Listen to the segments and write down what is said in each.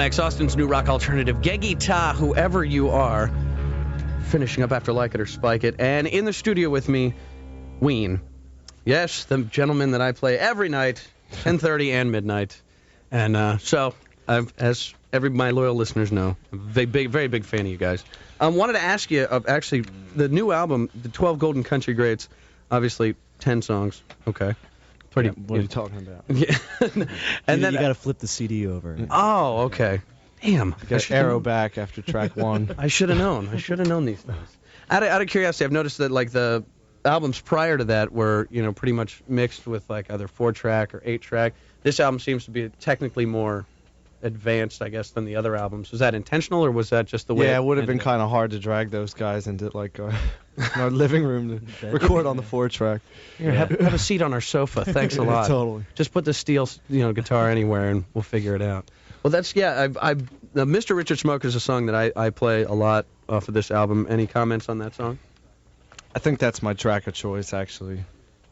X, Austin's new rock alternative, Geggy Ta, whoever you are. Finishing up after Like It or Spike It. And in the studio with me, Ween. Yes, the gentleman that I play every night, 10:30 and midnight. And so, as my loyal listeners know, I'm a very big fan of you guys. Wanted to ask you, actually, the new album, the 12 Golden Country Greats, obviously 10 songs. Okay. Pretty. Yeah, what are you talking about? Yeah. And then you got to flip the CD over. Oh, okay. Damn. You got arrow back after track 1. I should have known. I should have known these things. Out of curiosity, I've noticed that like the albums prior to that were, pretty much mixed with like either 4-track or 8-track. This album seems to be technically more advanced, I guess, than the other albums. Was that intentional, or was that just the way? Yeah, it would have been kind of hard to drag those guys into like our living room to record on the 4-track. Here, have a seat on our sofa. Thanks a lot. Totally. Just put the steel, guitar anywhere, and we'll figure it out. Well, that's Mr. Richard Smoker is a song that I play a lot off of this album. Any comments on that song? I think that's my track of choice, actually.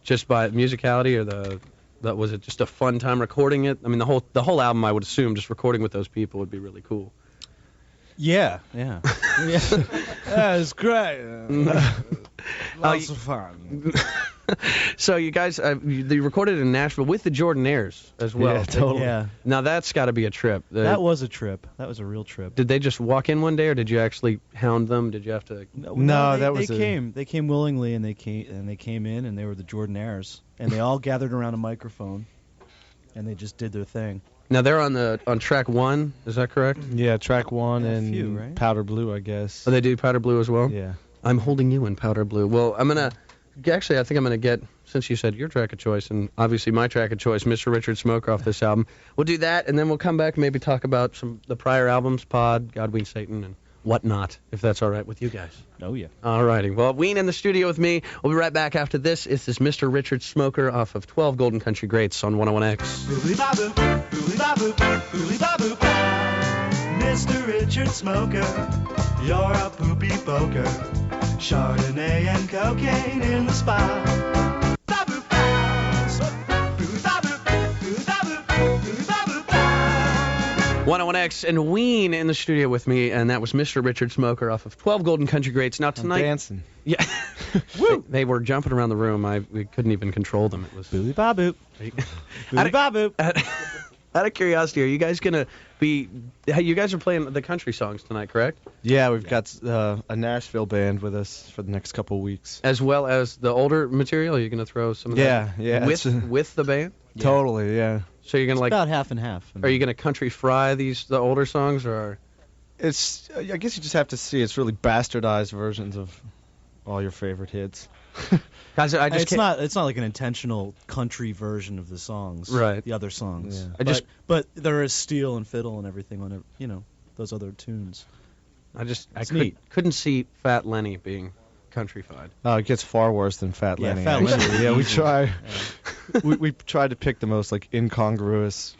Just by musicality, or was it just a fun time recording it? I mean, the whole album, I would assume, just recording with those people would be really cool. Yeah. Yeah, it's great. Lots of fun. So you guys, they recorded in Nashville with the Jordanaires as well. Yeah, totally. Yeah. Now that's got to be a trip. That was a trip. That was a real trip. Did they just walk in one day, or did you actually hound them? Did you have to? No, they came. They came willingly, and they came in, and they were the Jordanaires, and they all gathered around a microphone, and they just did their thing. Now they're on track 1. Is that correct? Yeah, track 1 and few, right? Powder Blue, I guess. Oh, they do Powder Blue as well? Yeah. I'm holding you in Powder Blue. Well, I think I'm going to get, since you said your track of choice, and obviously my track of choice, Mr. Richard Smoker off this album. We'll do that, and then we'll come back and maybe talk about the prior albums, Pod, God, Ween, Satan, and whatnot, if that's all right with you guys. Oh, yeah. All righty. Well, Ween in the studio with me. We'll be right back after this. This is Mr. Richard Smoker off of 12 Golden Country Greats on 101X. Mr. Richard Smoker, you're a poopy poker. Chardonnay and cocaine in the spa. 101X and Ween in the studio with me, and that was Mr. Richard Smoker off of 12 Golden Country Greats. Now tonight, I'm dancing. Yeah, Woo! They were jumping around the room. We couldn't even control them. It was Booly baboop. Booly baboop. Out of curiosity, are you guys gonna be? You guys are playing the country songs tonight, correct? Yeah, we've got a Nashville band with us for the next couple of weeks. As well as the older material. Are you gonna throw some of that? Yeah. With the band. Yeah. Totally, yeah. So you're gonna about half and half. Are you gonna country fry the older songs, or? It's. I guess you just have to see. It's really bastardized versions of all your favorite hits. Guys, it's not like an intentional country version of the songs, right? The other songs. Yeah. But there is steel and fiddle and everything on it. Those other tunes. I couldn't see Fat Lenny being countryfied. Oh, it gets far worse than Fat Lenny. Fat Lenny. Yeah, we try. we tried to pick the most like incongruous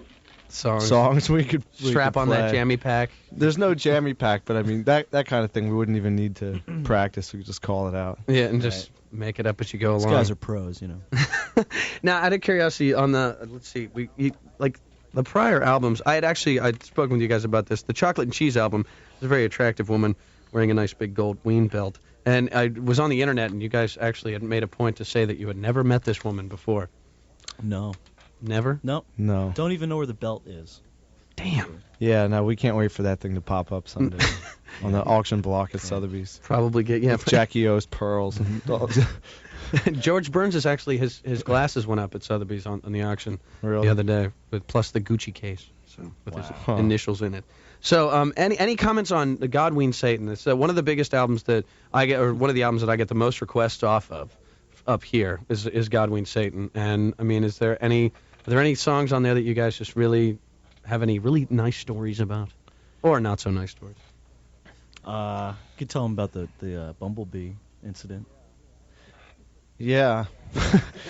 songs we could strap on that jammy pack. There's no jammy pack, but I mean that kind of thing we wouldn't even need to practice. We could just call it out. Yeah, and just make it up as you go along. These guys are pros, Now, out of curiosity, on let's see, like the prior albums, I'd spoken with you guys about this. The Chocolate and Cheese album was a very attractive woman wearing a nice big gold Ween belt. And I was on the internet, and you guys actually had made a point to say that you had never met this woman before. No. Never? No. Don't even know where the belt is. Damn. Yeah, no, we can't wait for that thing to pop up someday on the auction block at Sotheby's. Probably with Jackie O's pearls. George Burns is actually his glasses went up at Sotheby's on the auction really? The other day, plus the Gucci case, with his initials in it. So, any comments on the God, Ween, Satan? It's one of the biggest albums that I get, or one of the albums that I get the most requests off of up here is God, Ween, Satan. And I mean, are there any songs on there that you guys just really have any really nice stories about, or not so nice stories? You could tell them about the bumblebee incident. Yeah.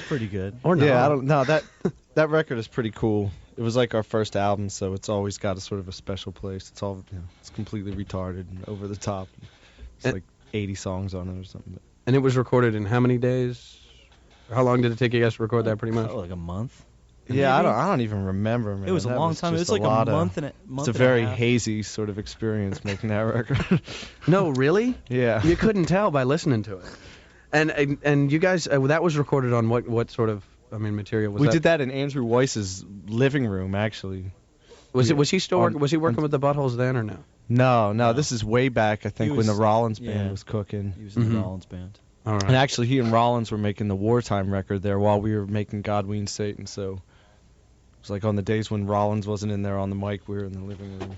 Pretty good. Or not. Yeah, I don't know. That record is pretty cool. It was like our first album, so it's always got a sort of a special place. It's all, it's completely retarded and over the top. It's like 80 songs on it or something. And it was recorded in how many days? How long did it take you guys to record that? Pretty much. Like a month. Yeah, Maybe? I don't even remember, man. It was a That long time. It just was like a month and a month. It's a and very half. hazy sort of experience making that record. No, really? Yeah. You couldn't tell by listening to it. And you guys, that was recorded on what sort of, material was We that? did that in Andrew Weiss's living room, actually. Was he still on- was he working with the Buttholes then or no? No, this is way back, I think, He when the was- Rollins band yeah. was cooking. He was in Mhm. the Rollins band. All right. And actually, he and Rollins were making the wartime record there while we were making God, Ween, Satan. So it was like on the days when Rollins wasn't in there on the mic, we were in the living room.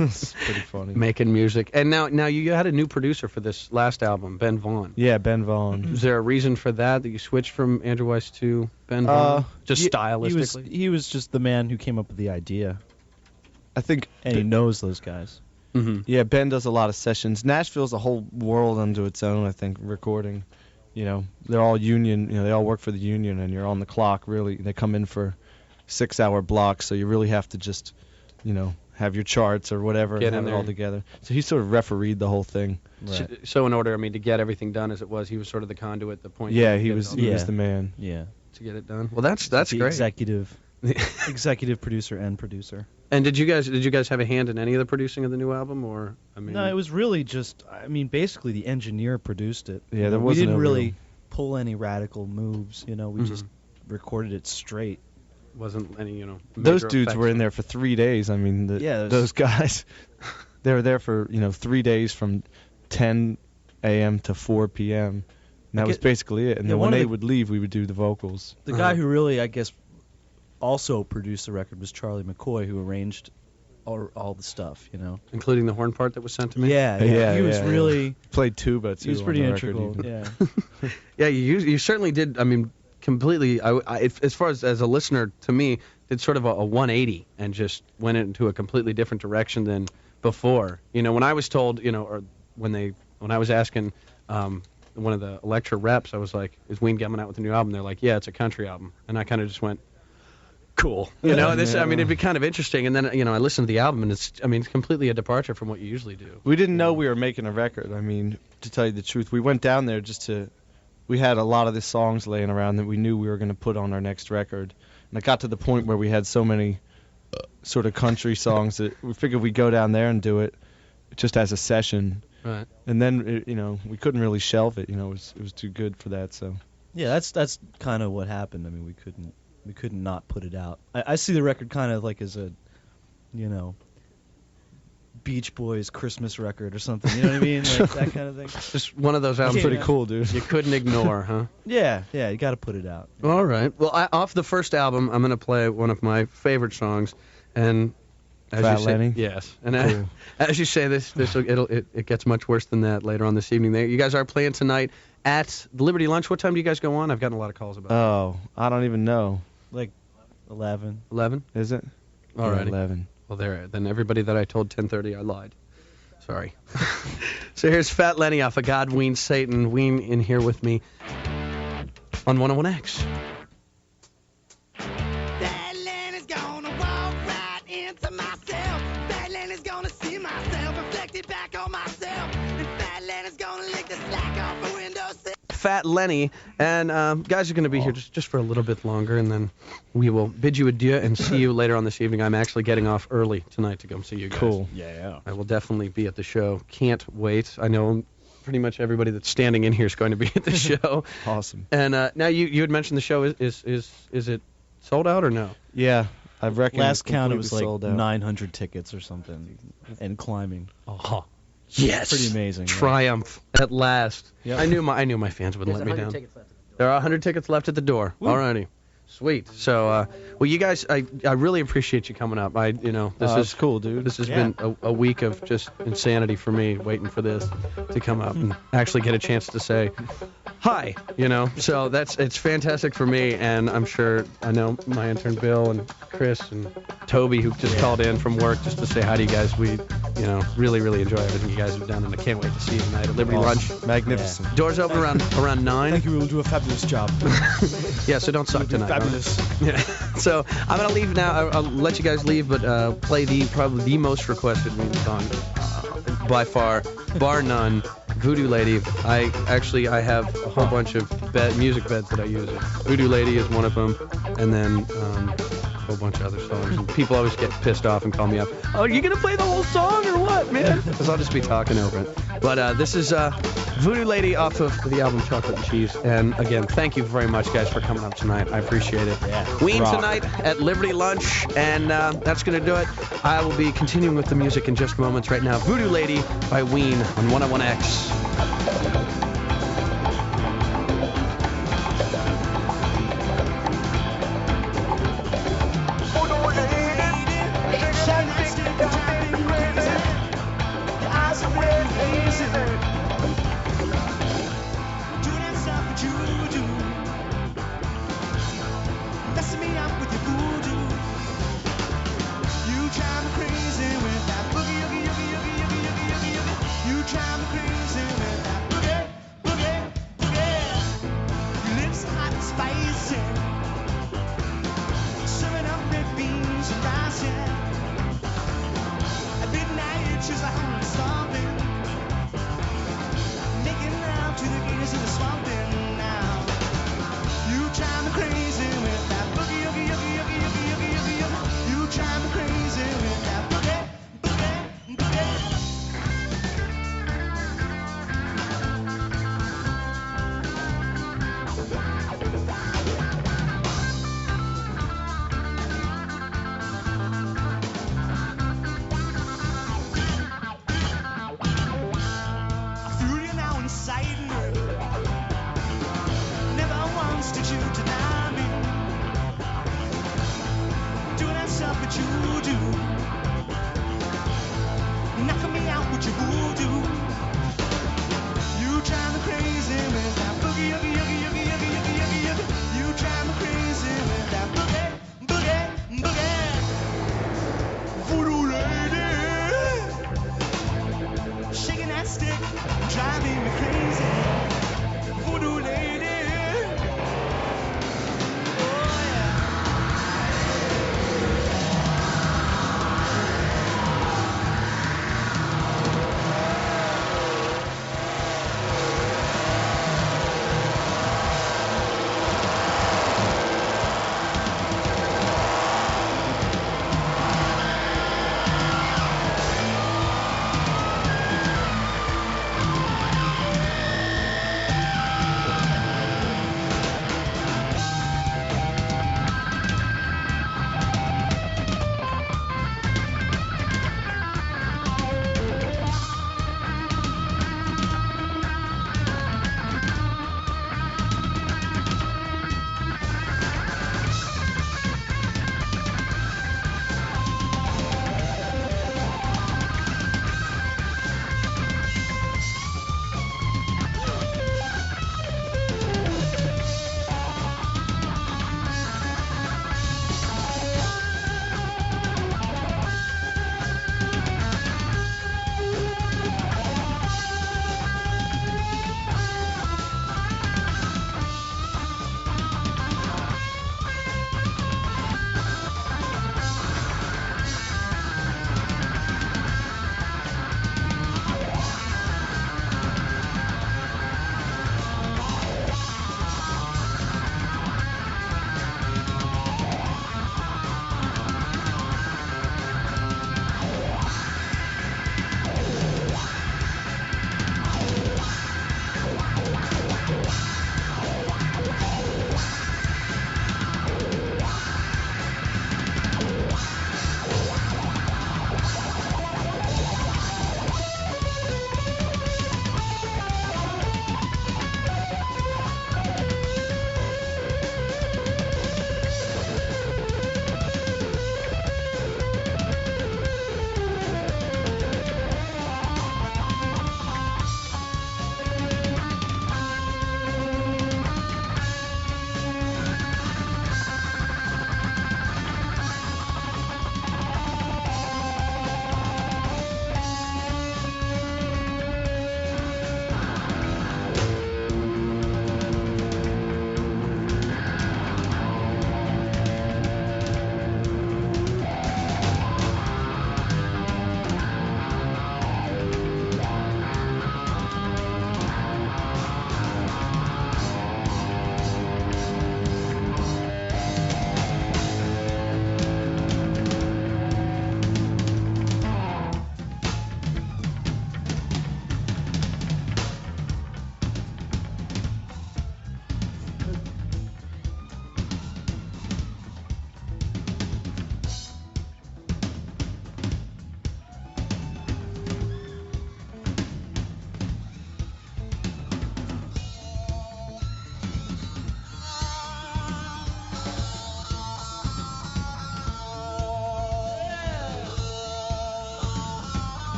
It's pretty funny. Making music. And now you had a new producer for this last album, Ben Vaughn. Yeah, Ben Vaughn. Is there a reason for that you switched from Andrew Weiss to Ben Vaughn? Just He stylistically? was just the man who came up with the idea, I think, and he knows those guys. Mm-hmm. yeah, Ben does a lot of sessions. Nashville's a whole world unto its own, I think, recording. They're all union, they all work for the union, and you're on the clock, really. They come in for 6-hour blocks, so you really have to just, have your charts or whatever Get and in have it there. all together. So he sort of refereed the whole thing. So in order, to get everything done as it was, he was sort of the conduit, the point. Yeah, to he get it was all he done, was Yeah. the man. Yeah. to get it done. Well, that's The great. Executive producer and producer. And did you guys have a hand in any of the producing of the new album, or No, it was really just. Basically the engineer produced it. Yeah, there we wasn't didn't a really real- pull any radical moves. We Mhm. just recorded it straight. wasn't any Those major dudes effects. were in there for 3 days. Yeah, those guys, they were there for 3 days from 10 a.m. to 4 p.m. And that was basically it. And Yeah, then one when of they the- would leave, we would do the vocals. The guy who really, I guess, also produced the record was Charlie McCoy, who arranged all the stuff. including the horn part that was sent to me. Yeah, Yeah, he was yeah, really. Played tuba too. He was on pretty the record integral. even. Yeah. Yeah, you certainly did. Completely. As far as a listener, to me, did sort of a 180 and just went into a completely different direction than before. When I was told, or when I was asking one of the Elektra reps, I was like, "Is Ween coming out with a new album?" They're like, "Yeah, it's a country album," and I kind of just went, "Cool." It'd be kind of interesting. And then I listened to the album, and it's completely a departure from what you usually do. We didn't know we were making a record. To tell you the truth, we went down there we had a lot of the songs laying around that we knew we were going to put on our next record. And it got to the point where we had so many sort of country songs that we figured we'd go down there and do it just as a session. Right. And then, we couldn't really shelve it. It was too good for that, so. Yeah, that's kind of what happened. We couldn't not put it out. I see the record kind of like as a, Beach Boys Christmas record or something. You know what I mean? Like that kind of thing. Just one of those albums Pretty cool, dude. you couldn't ignore, huh? Yeah, you got to put it out. All right. Well, off the first album, I'm going to play one of my favorite songs, and as Fat you say, Lenny? yes, and Cool. as you say, it gets much worse than that later on this evening. You guys are playing tonight at the Liberty Lunch. What time do you guys go on? I've gotten a lot of calls about it. Oh, I don't even know. Like 11. 11. Is it? All Yeah, right. 11. Well, then everybody that I told 10:30, I lied. Sorry. So here's Fat Lenny off of God, Ween, Satan. Ween in here with me on 101X. Fat Lenny's gonna walk right into myself. Fat Lenny's gonna see myself reflected back on myself. And Fat Lenny's gonna lick the slack off my windowsill. Fat Lenny, and guys are going to be here just for a little bit longer, and then we will bid you adieu and see you later on this evening. I'm actually getting off early tonight to come see you guys. Cool. Yeah. I will definitely be at the show. Can't wait. I know pretty much everybody that's standing in here is going to be at the show. Awesome. And now you had mentioned the show is it sold out or no? Yeah, I reckon Last it's count, it completely was like sold out. 900 tickets or something, and climbing. Oh, yes. Pretty amazing. Yeah. Triumph at last. Yep. I knew my fans wouldn't let me down. There are 100 tickets left at the door. Alrighty. Sweet. So, well, you guys, I really appreciate you coming up. This is cool, dude. This has Yeah. been a week of just insanity for me, waiting for this to come up and actually get a chance to say hi. So it's fantastic for me, and I know my intern Bill and Chris and Toby, who just called in from work just to say hi to you guys. We really, really enjoy everything you guys have done, and I can't wait to see you tonight at Liberty Lunch. Magnificent. Doors open around 9. Thank you. We'll do a fabulous job. Yeah, so don't suck tonight. Fabulous. All right? Yeah. So I'm gonna leave now. I'll let you guys leave, but play probably the most requested Ween song by far, bar none. Voodoo Lady. I have a whole bunch of music beds that I use. Voodoo Lady is one of them, and then a whole bunch of other songs. And people always get pissed off and call me up. Oh, are you gonna play the whole song or what, man? Because I'll just be talking over it. But this is Voodoo Lady off of the album Chocolate and Cheese. And again, thank you very much, guys, for coming up tonight. I appreciate it. Yeah. Ween Rock. tonight at Liberty Lunch, and that's gonna do it. I will be continuing with the music in just moments. Right now, Voodoo Lady by Ween on 101X. Inside me.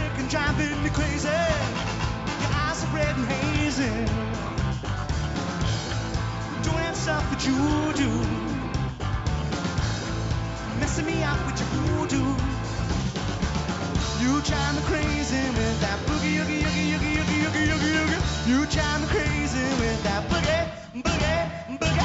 sick and driving me crazy. Your eyes are red and hazy. Doing stuff that you do, messing me up with your voodoo. You drive me crazy with that boogie, oogie, oogie, oogie, oogie, oogie, oogie, oogie. You drive me crazy with that boogie, boogie, boogie.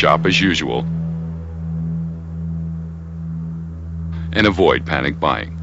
shop as usual and avoid panic buying.